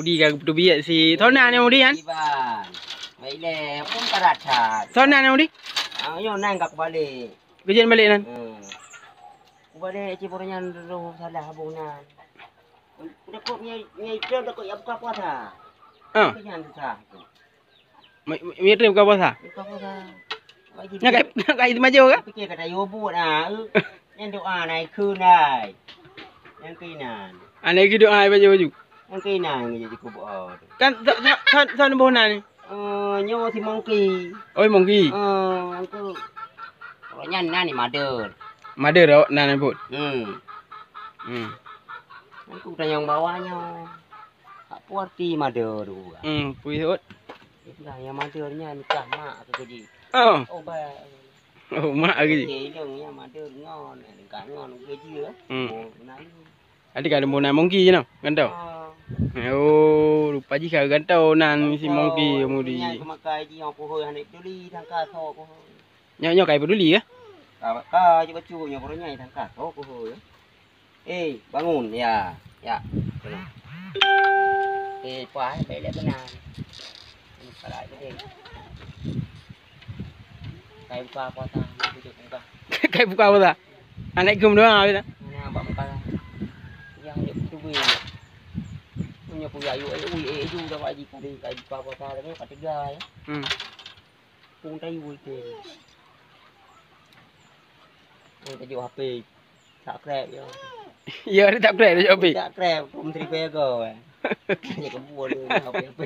Budi kan Budi si. Thona ni Budi kan? Iban. Baiklah, pun karacat. Thona ni Budi? Yo nang kak balik. Kerjaan balik nan. Balik cipornya dulu salah habunan. Udah kok nyai itu udah kok ya buka puasa. Kerjaan susah. Mirip buka puasa. Buka puasa. Nak kai macam ke? Fikir kata yo buat yang doa naikคืน ได้ yang keinan. Anak hidup baju. Yang keinan jadi kubur. Kan thon bonan ni. Nyo si monkey. Oh monkey. Aku orang nyan ni mother. Mother dah nan pun. Aku dah yang bawahnya. Tak puati mother tu. Puisut. Itulah yang mothernya nikah mak tu jadi. Oh baik. Oh mak lagi. Yang mother ngon, nikah ngon kerja. Adik ada bonan monkey je no. Gantau. Oh, lupa jika gantau nan si monkey mudi. Nyai kemakai ji yang pohon hanik peduli tangka so pohon. Nyo kai peduli ke? Ka je bacu nya pohon nyai tangka so pohon. Bangun ya. Ya. Puas balik benar. Ini salah dia. Kai buka puasa, buka. Kai buka puasa. Anak gum doang habis dah. Nah, buka. Yang dia tubuh. Punya punya ayu ju dah wajib kali kai buka puasa ni kat tiga ya. Pung tai vui ke. Ni tajuk HP. Tak krep yo. Ya, dia tak krep dia HP. Tak krep, Menteri Pega. Ni kebun dia HP.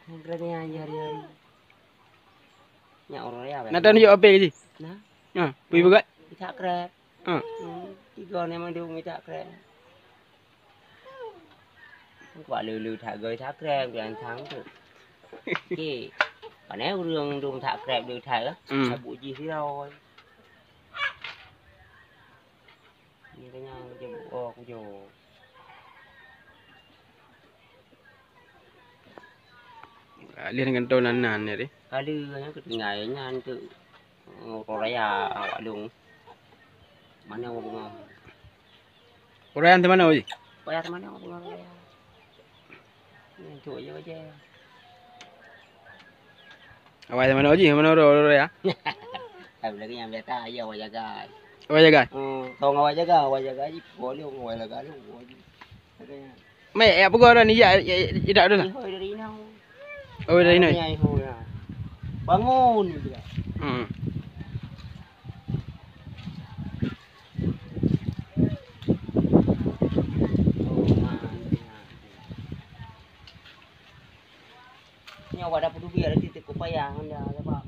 Kerana hari-hari. Nyak orang ya. Nak tahu HP ke ji? Nah. Pergi begat. Tak krep. Tiga ni memang dia minta krep. Quả lừ thả gơi thả krep rồi anh thắng được. Kì. Còn nếu rương đùng thả krep lừ thả á. Thả bụi gì thế rồi. Như cái nhau cho bộ cũng dù. Lihat dengan tahun nan ni deh. Kali yang ketinggai nyan tu. Korea awak dong. Mana mau bunga? Korea yang mana oji? Korea mana mau bunga? Ni tu aja. Awak yang mana oji? Mana orang ya? Tapi lagi yang beta aja awak jaga. Awak jaga? Tong awak jaga je boleh awak jaga lu. Mai apa kau orang ni ya tidak ada lah. Dari nang. Oh dari ni. Bangun juga. Nyawa dah peduli ada titik upaya anda apa.